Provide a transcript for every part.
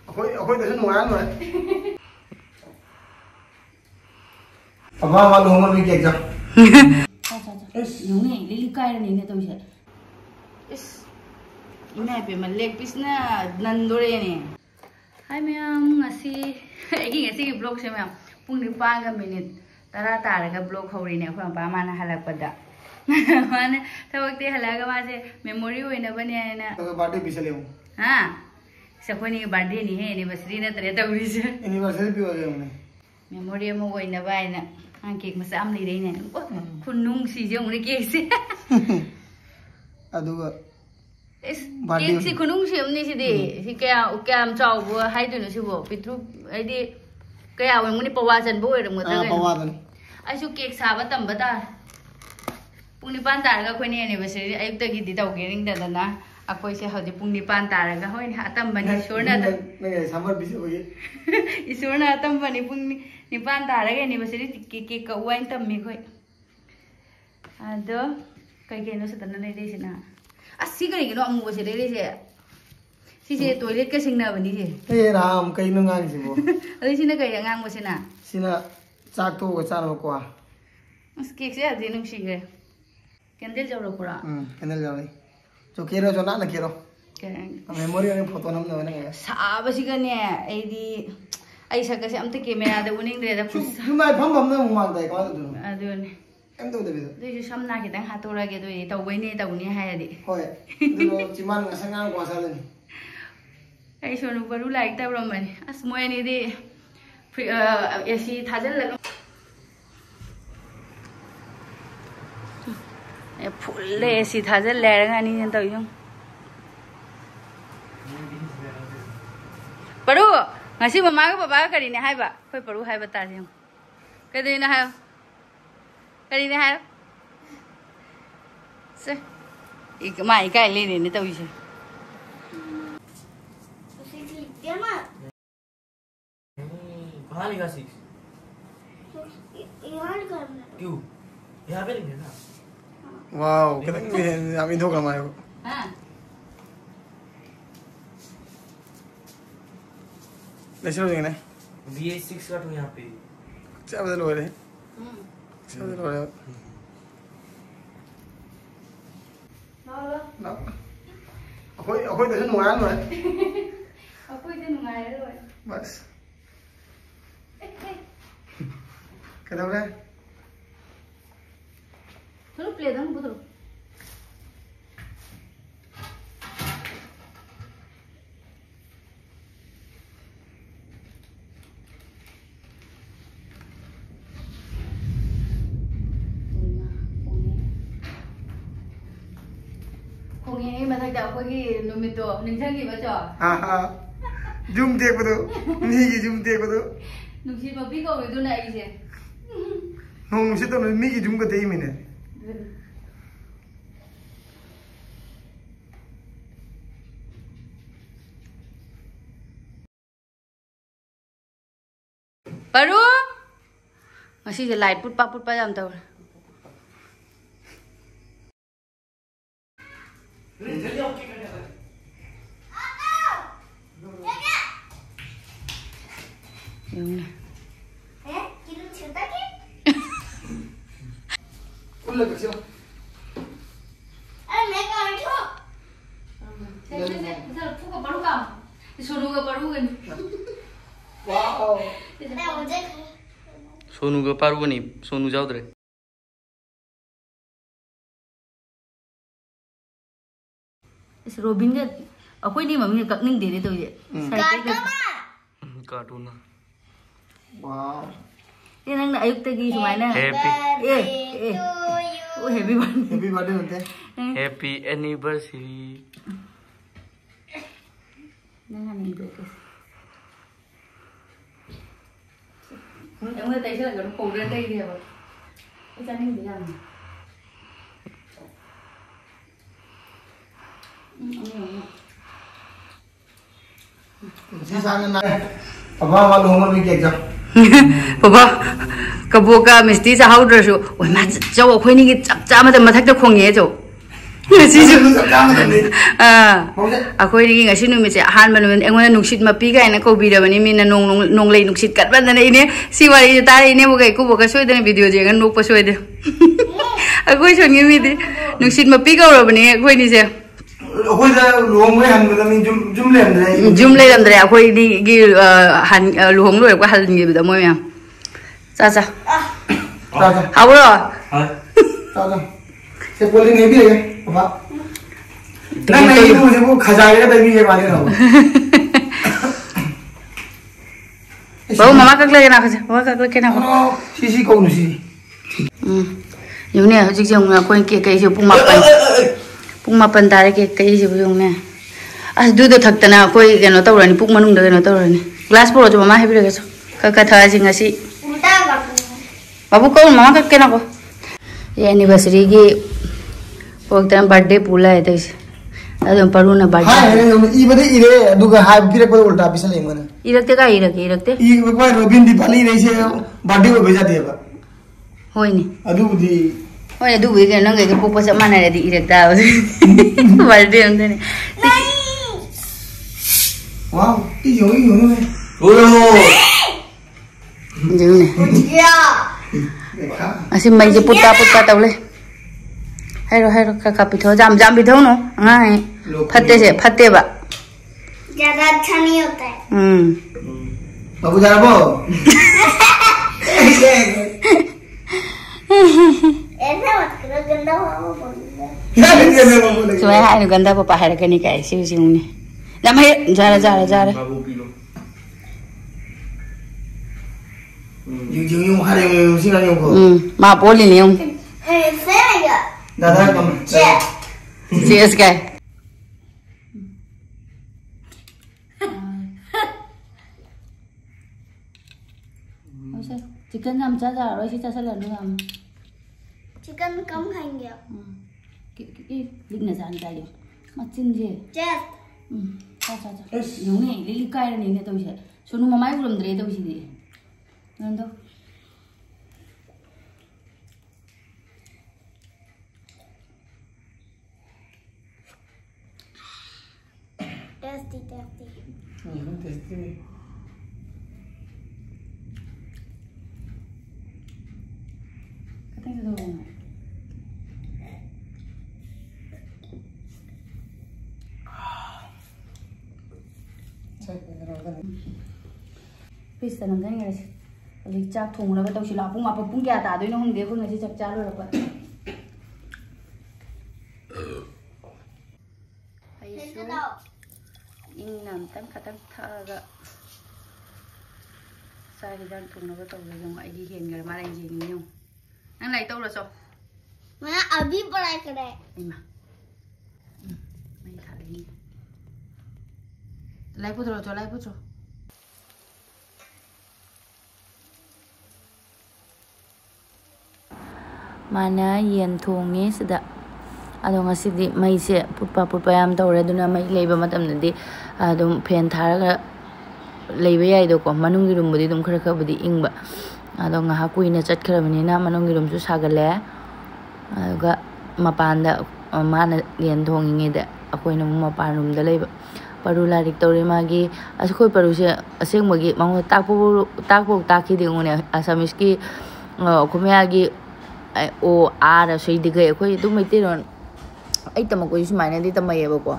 Akhoi da nu ngan rồi. Papa lu ngon mi kek ja. Yung này lili kaya này nè tôi sẽ. Này bị mà leg piece na nan dore nè. Hai mẹ ngasi, cái ngasi cái blog xem em. Pung đi ba cái minute. Tara tara cái blog hậu đi nè, khoảng ba mana halak pada. Mana, tao waktu halak cái mà memory huई na bani ai na. तो birthday पिछले ले हूं हां सपनी के birthday नहीं है anniversary ना तरे तब भी एनिवर्सरी भी हो गया हमने मेमोरी में हुई ना भाई ना हां केक में साम ले रही ने खुनुंग सी जो उन्हें केक से अदुगा इस केक से खुनुंग से हमने से दे सी क्या क्या हम चाव वो हाई तो न से वो पितृ आई दे क्या वो मुने पवासन बो रे मत गए पवासन आइसु केक साबा तम बता पुनी पान तारगा खोने एनिवर्सरी आयुक्त की दी ताव गेरिंग दना अखोई से हौदे पुंगनी पान तारगा होय अतम बनी ईश्वरना नहीं समर बिसे होई ईश्वरना अतम बनी पुंगनी निपान तारगा एनिवर्सरी के का वाइन तम में खोय अदो कई केनो से तना ले देसिना अस्सी करी केनो अमु से ले से सिसे टॉयलेट का सिंगना बनी से ए राम कई नो ngang सिबो अदो सिना कई ngang mo sina सिना चाक तो चार को उस केक से अदे नु सिगे कैंडल जरो पूरा कैंडल जरो जो केरो जो ना केरो मेमोरी ने फोटो नम न ने साब सिगने एदी आई सका से अमते कैमरा दे उनिंग दे जुमाय फम फम न मांग दे को दु अदुने एम तो दे दे समना के तंग हातोरा के दो तौबैने तौनी हायदि होय दु चिमान संगांग को सालनि आई सोनु बरु लाइक तबरमनि अस मोयनी दे एसी थाजल लगा फुल एसी थाजल लेरगा नि जन तौ परू ngasi mama ga baba ga kari ne haiba khoi paru haiba ta jeng kadai na hayo kari ne hayo se ik mai kai le ne tau se उसे click किया ना कहाँ लिखा 6 यहाँ करना क्यों यहाँ पे लिखा ना वाओ कितने हम इधर कमाए हो हां लेचर हो जाएगा BA6 का तो यहाँ पे क्या बदल हो रहे हैं क्या बदल हो रहे हैं ना अखोई तो नुआन rồi अखोई तो नुआन rồi बस क्या हो रहा है थोड़ा प्ले दम बुतो 공이 마닥다 거기 놈이도 능상이 맞죠? 아하 줌 떼고도 미기 줌 떼고도 능시 바비가 왜도 나 이제 농시도 미기 줌 거 대이미네 바로 masih je light put pa jam tau kilo छोटा के उल्ले बच्चे अरे मैं कर रही हूँ चल फुका पड़ू काम सोनू का पड़ू गन वाओ मैं मुझे सोनू का पारू नहीं सोनू जाओ दरे इस रोबिन के अकोई नहीं मम्मी ककनिंग दे रहे तो ये कार्टून वाओ ये नंग अयुक्त की सुमाइना हैप्पी वो हैप्पी बर्थडे होते हैं हैप्पी एनिवर्सरी नंग नहीं दे em ơi tay sẽ là cái cổ lên đây đi rồi cái chân này làm जी सांग ना पापा वालों को भी केक जा पापा कबो का मिस्टी सा हाउ ड्रेस ओ मा जाओ खोई नि चप चा मा मथक त खोंगे जो ngasisu काम करने akhoi ri ngasi numit se han manu engona nuksit mapi ga ina ko birabani mina nong lei nuksit kat bandana ine si wari ta ine bo gai ku bo ka soidana video je ngan nok pa soide akhoi songi mi de nuksit mapi ga robani akhoi ni se akhoi da luhong mai han da min jum le lam dre akhoi ni gi han luhong lo ko hal ni da moi ya sa sa hawro sa से बोली नहीं भी है पापा नहीं मुझे वो खजाएगा तभी ये बात ना हो बाबू मामा कक लगे ना खजा मामा कक लगे ना हो सीसी कौन सी यूने हजिक जंग ना कोई के कई से पुंग मापन तारे के कई से बुजंग ने अस दु दो थकता ना कोई के नो तौरनी पुंग मनुंग दे नो तौरनी ग्लास पोरो जो मामा हेबि लगे सो कक था जिंग सी बाबू को मामा कक के ना को ये एनिवर्सरी की वक्त बर्थडे पूला है तैसे अदम परुना बर्थडे हां ई बदे इरे दुगा हाय फिरे को उल्टा पिसल ले मन इरकते का इरकते ई कोई रोबिन दीपाली रही से बर्थडे को भेजा देबा होइनी अदुबुदी होइने दुबुदी के नंगे के पोपो से माने रे इरकता बर्थडे हमने नहीं वाओ ई यो ने ओयो जुने या असी मई जे पुत्ता तौले हैरो का पिथो जाम पिथो नो हां फत्ते बा ज्यादा अच्छा नहीं होता है बाबू जा बो ऐसे मत करो गंदा हो बोलूंगा सुबह हाय गंदा पापा है कनी का सिउ ने लम है जा रहा बाबू पी लो यूं हारे में सिंगा यूं को मा बोली नहीं हूं ऐसे आएगा दादा कम सीएस का चिकन हम जा रोसी चा सल नु हम चिकन कम खाएंगे आप लिखना जान का लियो मचिन जे चेस चा यूने लिली काय रे ने तो से सोनु ममाई गुलम दरे तो सी नंदो टेस्टी टेस्टी कते दो पीस तन गन गरे अली चाक थोंगना बा तौसी ला पुंग आप पुंग क्या ता दोइनो होंगे पुंग से चक चालो रप ऐसे दाओ इंगनाम तन खतन थागा सारी दान थोंगना बा तौले जों आइगी हेन गर मारे जी नियो नंग लाई तौरा सो मैं अभी पढ़ाई करे इमा मैं खा लेनी लाई पुत्रो mana yen thongi sida adong asidi mai se putpa yam tawre duna mai leiba matam nadi adum fen tharaga leiba yai do ko manungi rum budi dum khara budi ingba adong ha kuina chat kharabani na manungi rum su sagale aga mapanda mana yen thongi nge da akoina mapan rum da leiba paru larik tawre magi askhoi paru se aseng magi mango takpo takhi de ngone asamis ki khomya gi ओ आर सही दिखे कोई तुम इतने रोन आई तम कोई सुमाने दी तम ये बको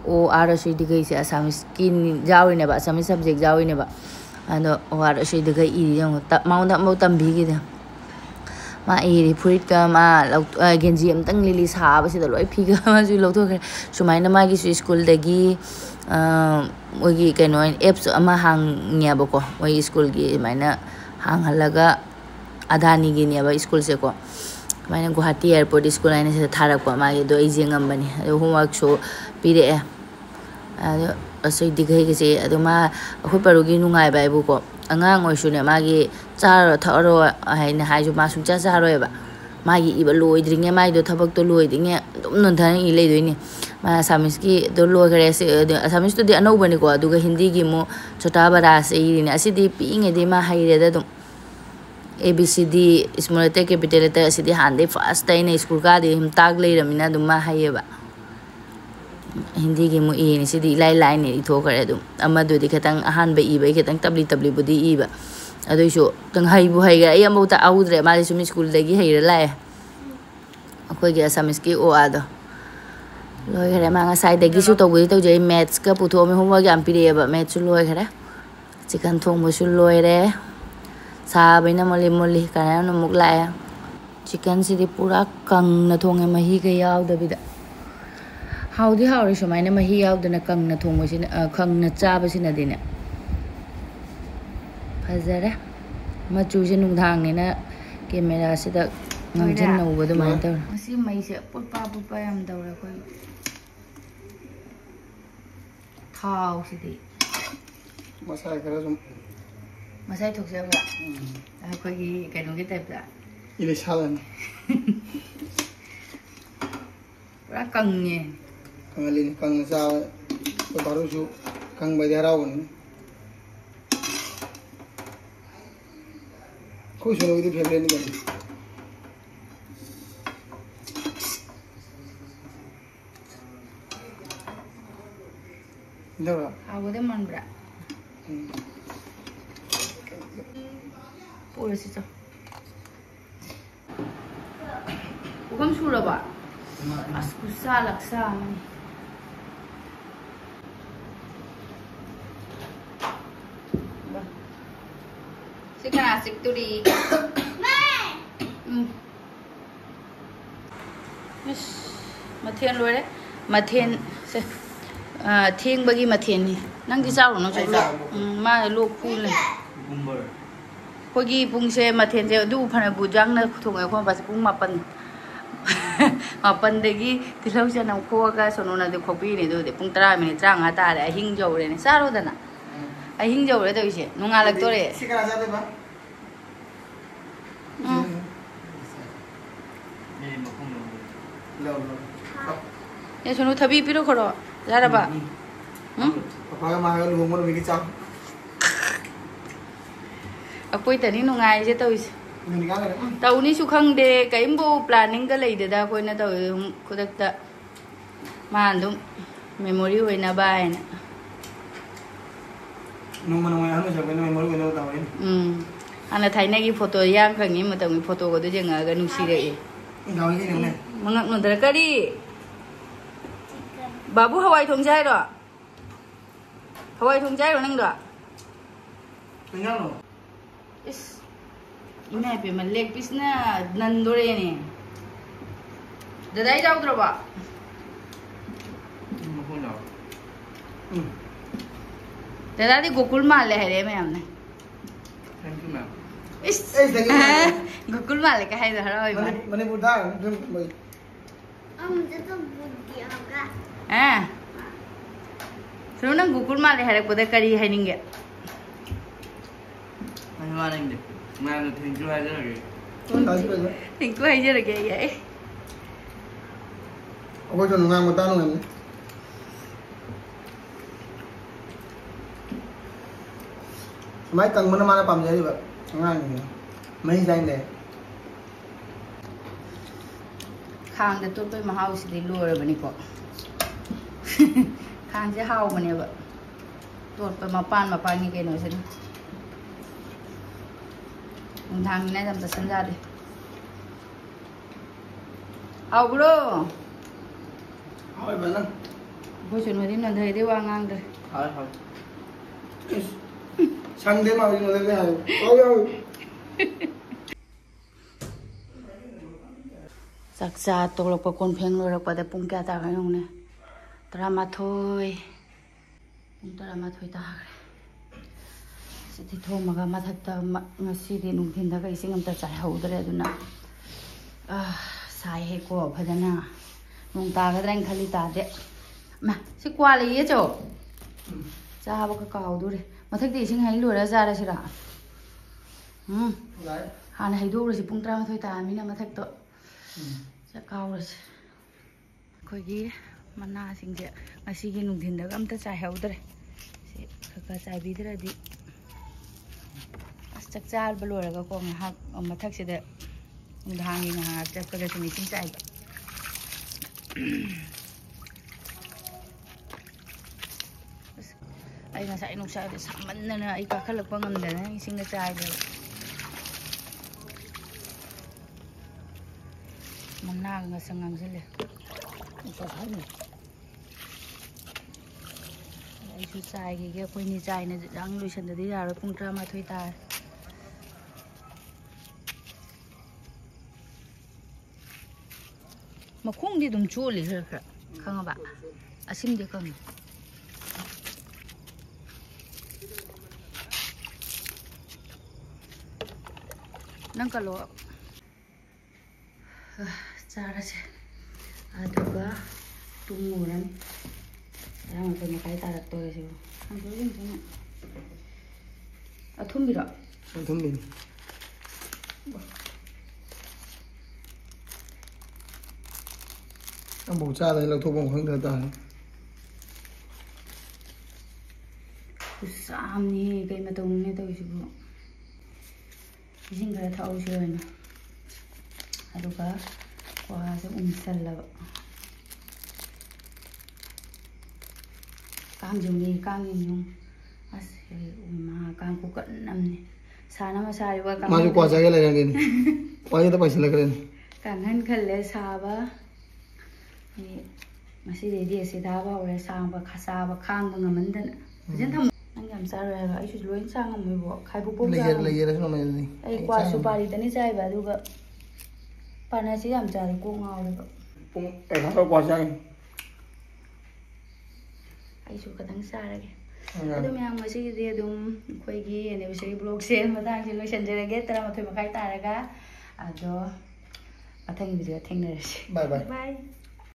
ओ आर सही दिखे से असामिस की जाओ ने बा असामिस सब्जेक्ट जाओ ने बा अनो ओ आर सही दिखे ई जंग त माउंड मौ तम भी के मा ई फ्रुट का मा गेंजी अमतंग लिली साब से लोई फिगा मा जु लोथो के सुमाने मा की स्कूल दगी ओगी कनो एप्स अमा हांग न्या बको ओई स्कूल की माइना हांग हलगा अदानी गिनी अब स्कूल से को मैंने गुवाहाटी एयरपोर्ट स्कूल आने से थारक को मागे दो इजेंगम बनी होमवर्क शो पीरे असोई दिखे के से अदुमा अखो परुगी नुंगाय बाइबु को अंगांग ओइसुने मागे चारो थरो हाइने हाइजु मा सुचा चारोयबा मागे इबा लोइद्रिंगे मागे दो थबक तो लोइदिंगे दुम नथान इ लेदोइनी मा सामिस की दो लोगरे से सामिस तो दे अनौ बनी को अदुगा हिंदी की मो छोटा बड़ा से इने असिदि पिंगे दे मा हाइरे दा दुम ABCD small letter capital letter asidi hande first time na school ka di him tag leiramina dum ma hayeba Hindi gi mu e ni sidi lai lai ni itho kare dum amadu di khatang ahan ba iba khatang tabli budi iba adu so tang hai bu hai ga ai amau ta audre ma sumi school dagi hai ra lai akoi gi asamis ki o ado loi khare ma nga sai dagi su to gi to jai maths ka pu tho me homework am pi re ba maths su loi khare chicken thong bu su loi re sa baina moli kana no muk lai chicken si di pura kang na thong ma hi ga yaw da bida Howdy howdy so maina mahi yaw dana kang na thong sin kang na cha ba sin adine phajara machu sin nung thang ni na camera si da ngam chen no ba do mai taw masi mai se pulpa yam daw ra koi thau si di masai kara sum masai thok se ba koi gi kai no gi type da ile salan pura kang ni kangalin kang sa ko baru su kang ba dia raw ni ko su no gi phele ni ga ndara awu de man bra pura si to Ukam sura ba asku salak sa Sikana asik tu di Yes Mathian loi đấy Mathian se thiêng bagi mathian ni nang di sao nó chạy ma lo khu này khoi gi pung se mathian se du phana bu jang na thong ai khom ba se pung mapan mapan degi tilau se nam kho ga sono na de khopi ni do de pung 3 minute chang ha ta de hing jo re ni sa ro da na ai hing jo re de se nunga lak to re sikara sa de ba lo ye sono thabi piro khoro ra ba papa ma ha lu mo mi ki chang akoi tani nungai je tawis ni ga le tawni su khang de kaimbo planning ga lei de da koi na taw khodak ta man dum memory hoina ba ena no man ma ha no sa me mo lu ta wa ana thaina gi photo yang khang ni matam gi photo go de jenga ga nu si re ga ni ne mangak no dara kari babu hawai thong jai ro hawai thong jai ro nang do nya no is ina pe man leg piece na nan dore ne dadai jaw dro ba dada di gokul ma le hai re me amne Thank you ma'am. is gokul ma le ka hai da ro ba mane buddha dum bai मुझे तो बुद्धि होगा सुनो ना Google माले हरे पदे करी है निंगे Anh Hoa anh được. Mà được thành chưa ai rồi. Thỉnh cô hay chưa được vậy vậy Ôi cho nó ngang một ta luôn em mấy cần mana mana pam jadi, Pak. Ngang ini. Mấy danh này. khang de to pe ma house di lo re bani ko khang je hau bani ba to pe ma pan ni ke no sin thang này làm ta sinh ra đi ao bro Hỏi bạn lắm. bố chuyện mà đi lần thầy đi qua ngang rồi Thôi thôi. Sang thế mà đi lên cái này. Ôi ôi. Giặc già tổ lộc của con phèn rồi qua đây pung kia ta cái nông này drama thôi pung drama thôi ta thì thôi mà mà thật ta mà xí đi nung thiên ta cái sinh âm ta chạy hậu đấy đó nè sai hay của phải na nung ta cái đánh khali ta đấy mà xí qua lấy ấy chỗ ra bao cái cầu đu đi mà thích thì sinh hay lùi ra đây xí đã hàng này đu rồi xí pung drama thôi ta mình mà thích tộiจะเกาเลยคอยกี้มันน่าสิ่งเดียมาสิกินนุ่งถิ่นเด็กอันตรายเหาด้วยสิข้าใจบีดเลยดิ ꯆꯥꯛ ꯆꯥꯕ ꯂꯣꯏꯔꯒꯀꯣ ꯉꯥꯏꯍꯥꯛ ꯃꯊꯛꯁꯤꯗ ꯅꯨꯡꯗꯥꯡꯒꯤ ꯉꯥꯏꯍꯥꯛ ꯆꯠꯄꯗ ꯁꯨꯝ ꯏꯁꯤꯡ ꯆꯥꯏꯕ ꯑꯩ ꯉꯁꯥꯏ ꯅꯨꯡꯁꯥꯗ ꯁꯥꯃꯟꯗꯅ ꯑꯩ ꯀꯥꯈꯠꯂꯛꯄ ꯉꯝꯗꯅ ꯏꯁꯤꯡꯒ ꯆꯥꯏꯗꯦꯕ ꯃꯅꯥꯒ ꯉꯁꯪ ꯉꯥꯡꯁꯤꯜꯂꯦ ꯅꯨꯡꯁꯥ ꯁꯥꯏꯅꯦ ꯑꯩꯁꯨ ꯆꯥꯏꯈꯤꯒꯦ ꯑꯩꯈꯣꯏꯅꯤ ꯆꯥꯏꯅ ꯌꯥꯝ ꯂꯣꯏꯁꯟꯗꯗꯤ ꯌꯥꯔꯣꯏ ꯄꯨꯡ 11 ꯇꯥꯔꯦ ꯃꯈꯣꯡꯗꯤ ꯑꯗꯨꯝ ꯆꯣꯠꯂꯤ ꯈꯔ ꯈꯔ ꯈꯪꯉꯕ ꯑꯁꯤꯡꯗꯤ ꯈꯪꯉꯦ ꯅꯪ ꯀꯜꯂꯣ ꯆꯥꯔꯁꯦ ꯑꯗꯨꯒ ꯇꯨꯝꯃꯨꯔꯅꯤ 11 ꯃꯈꯥꯏ ꯇꯥꯔꯛꯇꯣꯔꯦ ꯁꯤꯕꯨ ꯍꯪꯗꯣꯛ ꯑꯊꯨꯝꯕꯤꯔꯣ ꯑꯊꯨꯝꯕꯤꯅꯤ ꯑꯃꯐꯥꯎ ꯆꯥꯗꯅ ꯂꯧꯊꯣꯛꯐꯝ ꯈꯪꯗ ꯇꯥꯔꯦ ꯈꯨꯠꯁꯥꯝꯅꯤ ꯀꯩ ꯃꯇꯧꯅꯦ ꯇꯧꯔꯤꯁꯤꯕꯨ इसिंग खरा थाउसे ओइना अदुगा क्वासे उमसल्लबा कांजुंगी कांगिनु असे उमा कांग को कन्नमने साना मसारिवा कांग माजु क्वा जागे लेगेन क्वाजे त पैसा लगरेन कांगन खल्ले साबा नि मसी रेडी से दाबा ओरे सांबा खसाबा खांग ngमंदन जन थम नंग याम सारो है आइसु लोइन सांग मोइबो खाइबु पोक जा लेयर सुनमनि आई क्वा सुपारी तनी चाइबा दुगा पानासी याम चारे को ngawरेबा पुंग एखा क्वा जागे आइसु खतंग सारगे अदुम याम मसीदि अदुम खोइगी एनिवर्सरी ब्लॉग से मदांग से लोइसनजरगे 13 मखाइ तारगा अदो Athang video थेंगनरसि bye bye bye